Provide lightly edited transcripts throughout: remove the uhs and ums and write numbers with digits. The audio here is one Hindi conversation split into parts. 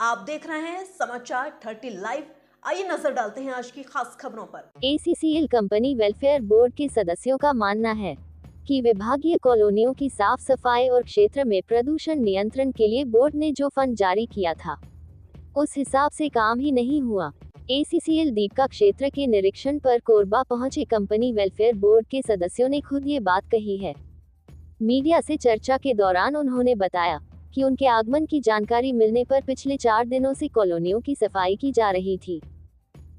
आप देख रहे हैं समाचार 30 लाइव। आइए नजर डालते हैं आज की खास खबरों पर। ACCL कंपनी वेलफेयर बोर्ड के सदस्यों का मानना है कि विभागीय कॉलोनियों की साफ सफाई और क्षेत्र में प्रदूषण नियंत्रण के लिए बोर्ड ने जो फंड जारी किया था उस हिसाब से काम ही नहीं हुआ। ACCL दीपका क्षेत्र के निरीक्षण पर कोरबा पहुंचे कंपनी वेलफेयर बोर्ड के सदस्यों ने खुद ये बात कही है। मीडिया से चर्चा के दौरान उन्होंने बताया कि उनके आगमन की जानकारी मिलने पर पिछले 4 दिनों से कॉलोनियों की सफाई की जा रही थी,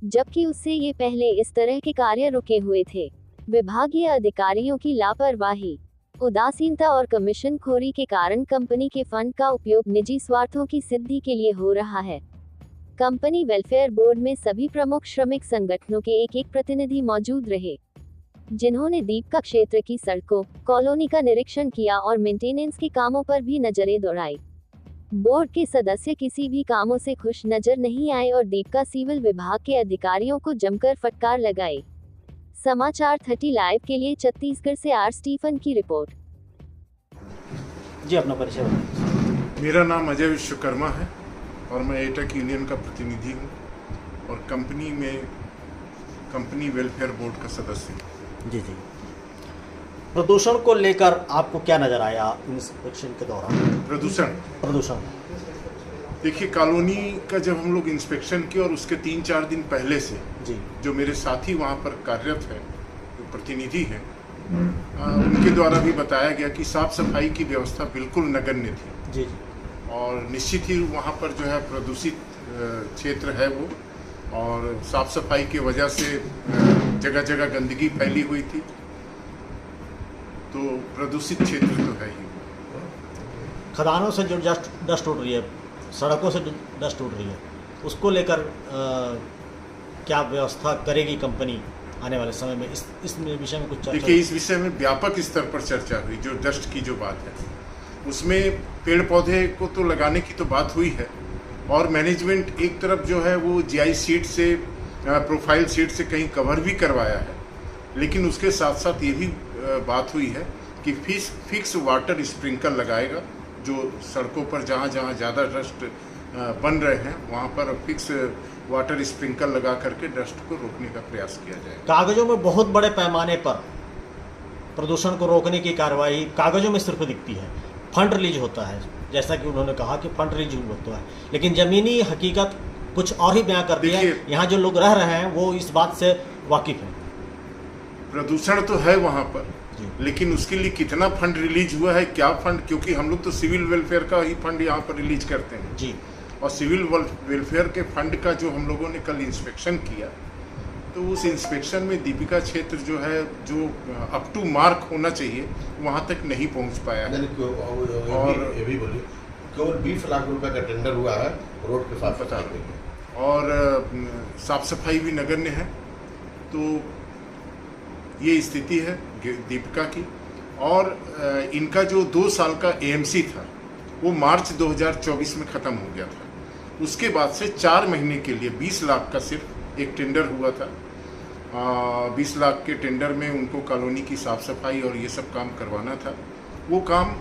जबकि उससे ये पहले इस तरह के कार्य रुके हुए थे। विभागीय अधिकारियों की लापरवाही, उदासीनता और कमीशनखोरी के कारण कंपनी के फंड का उपयोग निजी स्वार्थों की सिद्धि के लिए हो रहा है। कंपनी वेलफेयर बोर्ड में सभी प्रमुख श्रमिक संगठनों के एक प्रतिनिधि मौजूद रहे, जिन्होंने दीपका क्षेत्र की सड़कों, कॉलोनी का निरीक्षण किया और मेंटेनेंस के कामों पर भी नजरें दौड़ाई। बोर्ड के सदस्य किसी भी कामों से खुश नजर नहीं आए और दीपका सिविल विभाग के अधिकारियों को जमकर फटकार लगाई। समाचार 30 लाइव के लिए छत्तीसगढ़ से आर स्टीफन की रिपोर्ट। जी, अपना परिचय बताइए। मेरा नाम अजय विश्वकर्मा है और मैं एटक यूनियन का प्रतिनिधि हूँ और कंपनी वेलफेयर बोर्ड का सदस्य हूँ। जी। प्रदूषण को लेकर आपको क्या नजर आया इंस्पेक्शन के दौरान? प्रदूषण देखिए, कॉलोनी का जब हम लोग इंस्पेक्शन किए और उसके 3-4 दिन पहले से जी, जो मेरे साथी वहाँ पर कार्यरत है, जो प्रतिनिधि हैं, उनके द्वारा भी बताया गया कि साफ सफाई की व्यवस्था बिल्कुल नगण्य थी। जी। और निश्चित ही वहाँ पर जो है प्रदूषित क्षेत्र है वो, और साफ सफाई की वजह से जगह जगह गंदगी फैली हुई थी, तो प्रदूषित क्षेत्र तो है ही। खदानों से जो डस्ट उड़ रही है, सड़कों से डस्ट उड़ रही है, उसको लेकर क्या व्यवस्था करेगी कंपनी आने वाले समय में? इस विषय में कुछ चर्चा? देखिए, इस विषय में व्यापक स्तर पर चर्चा हुई। जो डस्ट की जो बात है उसमें पेड़ पौधे को तो लगाने की तो बात हुई है, और मैनेजमेंट एक तरफ जो है वो GI सीट से, प्रोफाइल सीट से कहीं कवर भी करवाया है, लेकिन उसके साथ साथ ये भी बात हुई है कि फिक्स वाटर स्प्रिंकल लगाएगा। जो सड़कों पर जहाँ जहाँ ज़्यादा डस्ट बन रहे हैं वहाँ पर फिक्स वाटर स्प्रिंकल लगा करके डस्ट को रोकने का प्रयास किया जाएगा। कागजों में बहुत बड़े पैमाने पर प्रदूषण को रोकने की कार्रवाई कागजों में सिर्फ दिखती है, फंड रिलीज होता है, जैसा कि उन्होंने कहा कि फंड रिलीज होता है, लेकिन जमीनी हकीकत कुछ और ही बयां करती है। यहाँ जो लोग रह रहे हैं वो इस बात से वाकिफ हैं। प्रदूषण तो है वहाँ पर, लेकिन उसके लिए कितना फंड रिलीज हुआ है, क्या फंड, क्योंकि हम लोग तो सिविल वेलफेयर का ही फंड यहाँ पर रिलीज करते हैं जी, और सिविल वेलफेयर के फंड का जो हम लोगों ने कल इंस्पेक्शन किया, तो उस इंस्पेक्शन में दीपिका क्षेत्र जो है, जो अप टू मार्क होना चाहिए, वहाँ तक नहीं पहुँच पाया है। और ये भी बोलिए, केवल 20 लाख रुपए का टेंडर हुआ है रोड के साथ बता देंगे, और साफ सफाई भी नगण्य है। तो ये स्थिति है दीपिका की। और इनका जो 2 साल का AMC था वो मार्च 2024 में ख़त्म हो गया था। उसके बाद से 4 महीने के लिए 20 लाख का सिर्फ एक टेंडर हुआ था। 20 लाख के टेंडर में उनको कॉलोनी की साफ सफाई और ये सब काम करवाना था। वो काम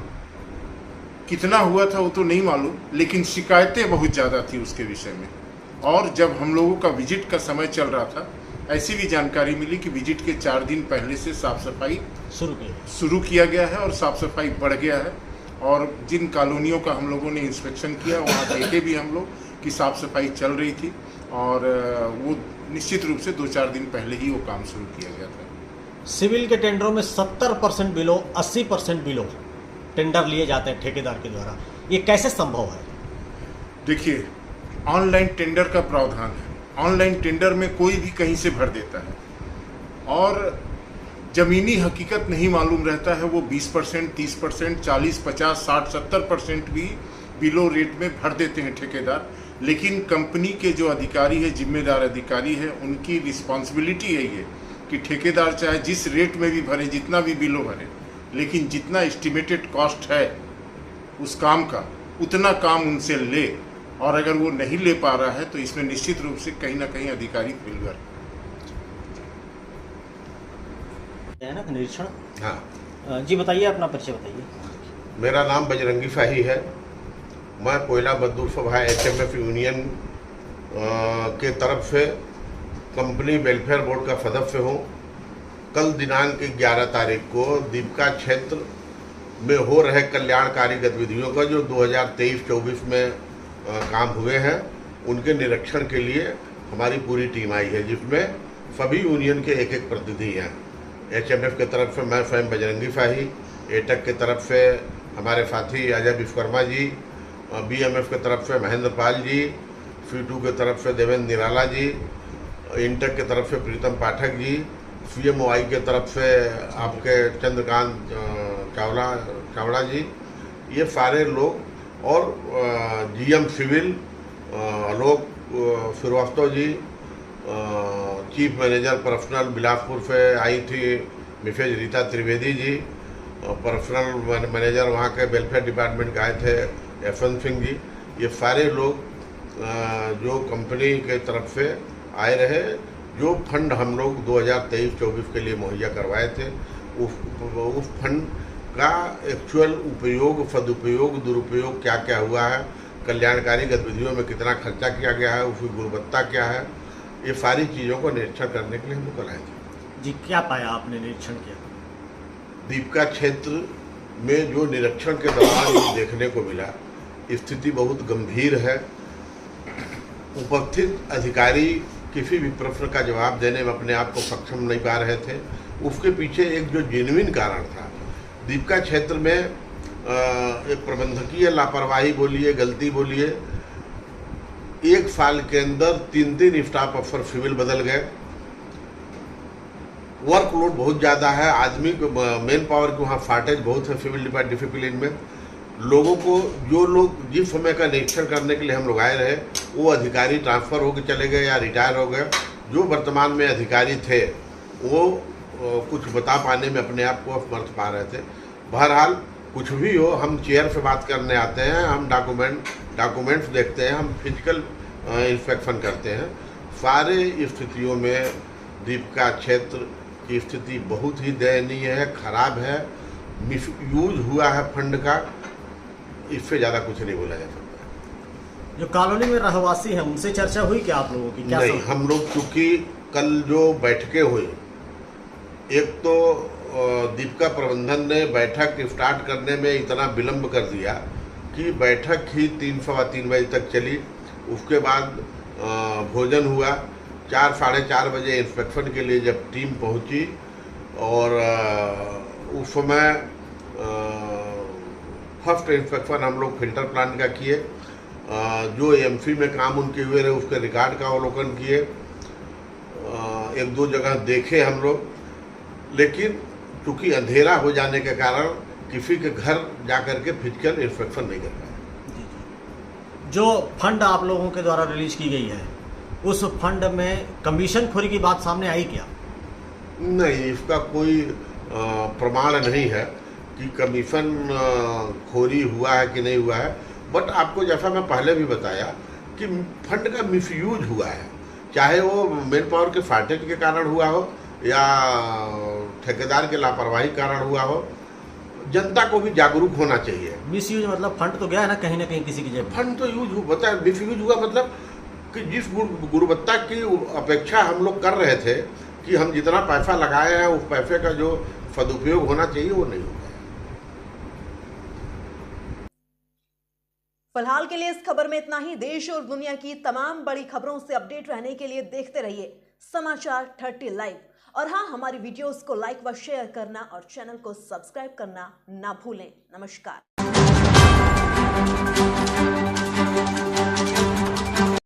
कितना हुआ था वो तो नहीं मालूम, लेकिन शिकायतें बहुत ज़्यादा थी उसके विषय में। और जब हम लोगों का विजिट का समय चल रहा था, ऐसी भी जानकारी मिली कि विजिट के 4 दिन पहले से साफ सफाई शुरू किया गया है और साफ सफाई बढ़ गया है। और जिन कॉलोनियों का हम लोगों ने इंस्पेक्शन किया वहाँ देखे भी हम लोग कि साफ सफाई चल रही थी, और वो निश्चित रूप से 2-4 दिन पहले ही वो काम शुरू किया गया था। सिविल के टेंडरों में 70% बिलो, 80% बिलो टेंडर लिए जाते हैं ठेकेदार के द्वारा। ये कैसे संभव है? देखिए, ऑनलाइन टेंडर का प्रावधान है। ऑनलाइन टेंडर में कोई भी कहीं से भर देता है, और जमीनी हकीकत नहीं मालूम रहता है। वो 20%, 30%, 40, 50, 60, 70% भी बिलो रेट में भर देते हैं ठेकेदार। लेकिन कंपनी के जो अधिकारी है, जिम्मेदार अधिकारी है, उनकी रिस्पॉन्सिबिलिटी है ये कि ठेकेदार चाहे जिस रेट में भी भरे, जितना भी बिलो भरे, लेकिन जितना एस्टिमेटेड कॉस्ट है उस काम का, उतना काम उनसे ले। और अगर वो नहीं ले पा रहा है तो इसमें निश्चित रूप से कहीं ना कहीं अधिकारी फेलर है ना। निरीक्षण, है। हाँ। जी, बताइए, अपना परिचय बताइए। मेरा नाम बजरंगी शाही है। मेरा नाम बजरंगी शाही है। मैं कोयला मजदूर सभा HMF यूनियन के तरफ से कंपनी वेलफेयर बोर्ड का सदस्य हूँ। कल दिनांक 11 तारीख को दीपका क्षेत्र में हो रहे कल्याणकारी गतिविधियों का जो 2023-24 में काम हुए हैं उनके निरीक्षण के लिए हमारी पूरी टीम आई है, जिसमें सभी यूनियन के एक एक प्रतिनिधि हैं। HMF के तरफ से मैं स्वयं बजरंगी शाही, एटक के तरफ से हमारे साथी अजय विश्वकर्मा जी, BMF के तरफ से महेंद्र पाल जी, C2 के तरफ से देवेंद्र निराला जी, इंटक के तरफ से प्रीतम पाठक जी, CMOI के तरफ से आपके चंद्रकांत चावड़ा जी, ये सारे लोग और GM सिविल आलोक Srivastava ji, chief manager personnel Bilaspur से आई थी Mrs Rita Trivedi ji, personal manager वहाँ के वेलफेयर डिपार्टमेंट के आए थे यशवंत सिंह जी। ये सारे लोग जो कंपनी के तरफ से आए रहे, जो फंड हम लोग 2023-24 के लिए मुहैया करवाए थे उस फंड का एक्चुअल उपयोग, सदुपयोग, दुरुपयोग क्या क्या हुआ है, कल्याणकारी गतिविधियों में कितना खर्चा किया गया है, उसकी गुणवत्ता क्या है, ये सारी चीज़ों को निरीक्षण करने के लिए हम लोग कल आए थे। जी, क्या पाया आपने निरीक्षण किया? दीपका क्षेत्र में जो निरीक्षण के दौरान देखने को मिला, स्थिति बहुत गंभीर है। उपस्थित अधिकारी किसी भी प्रश्न का जवाब देने में अपने आप को सक्षम नहीं पा रहे थे। उसके पीछे एक जो जेन्युइन कारण था, दीपका क्षेत्र में एक प्रबंधकीय लापरवाही बोलिए, गलती बोलिए, एक साल के अंदर 3 स्टाफ अफसर सिविल बदल गए। वर्कलोड बहुत ज़्यादा है, आदमी को मेन पावर की वहाँ शॉर्टेज बहुत है सिविल डिसिप्लिन में। लोगों को, जो लोग जिस समय का निरीक्षण करने के लिए हम लोग आए रहे, वो अधिकारी ट्रांसफ़र होकर चले गए या रिटायर हो गए। जो वर्तमान में अधिकारी थे वो कुछ बता पाने में अपने आप को असमर्थ पा रहे थे। बहरहाल कुछ भी हो, हम चेयर से बात करने आते हैं, हम डॉक्यूमेंट्स देखते हैं, हम फिजिकल इंस्पेक्शन करते हैं। सारे स्थितियों में दीपका क्षेत्र की स्थिति बहुत ही दयनीय है, खराब है, मिसयूज हुआ है फंड का। इससे ज़्यादा कुछ नहीं बोला जा सकता। जो कॉलोनी में रहवासी हैं उनसे चर्चा हुई क्या आप लोगों की? क्या नहीं, हम लोग चूँकि कल जो बैठकें हुई, एक तो दीपका प्रबंधन ने बैठक स्टार्ट करने में इतना विलंब कर दिया कि बैठक ही 3-3:15 बजे तक चली। उसके बाद भोजन हुआ, 4-4:30 बजे इंस्पेक्शन के लिए जब टीम पहुंची और उस समय फर्स्ट इंस्पेक्शन हम लोग फिल्टर प्लांट का किए। जो एमसी में काम उनके हुए रहे उसके रिकॉर्ड का अवलोकन किए। 1-2 जगह देखे हम लोग, लेकिन चूँकि अंधेरा हो जाने के कारण किसी के घर जाकर के फिजिकल इंस्पेक्शन नहीं कर पाए। जो फंड आप लोगों के द्वारा रिलीज की गई है, उस फंड में कमीशन खोरी की बात सामने आई क्या? नहीं, इसका कोई प्रमाण नहीं है कि कमीशन खोरी हुआ है कि नहीं हुआ है। बट आपको जैसा मैं पहले भी बताया कि फंड का मिसयूज हुआ है, चाहे वो मेन पावर के शॉर्टेज के कारण हुआ हो या ठेकेदार के लापरवाही कारण हुआ हो। जनता को भी जागरूक होना चाहिए। मिसयूज मतलब फंड तो गया है ना कहीं किसी की जेब। फंड तो यूज बता, मिसयूज हुआ मतलब कि जिस गुणवत्ता की अपेक्षा हम लोग कर रहे थे कि हम जितना पैसा लगाए हैं उस पैसे का जो सदुपयोग होना चाहिए वो नहीं हुआ। फिलहाल के लिए इस खबर में इतना ही। देश और दुनिया की तमाम बड़ी खबरों से अपडेट रहने के लिए देखते रहिए समाचार 30 लाइव। और हाँ, हमारी वीडियोस को लाइक व शेयर करना और चैनल को सब्सक्राइब करना ना भूलें। नमस्कार।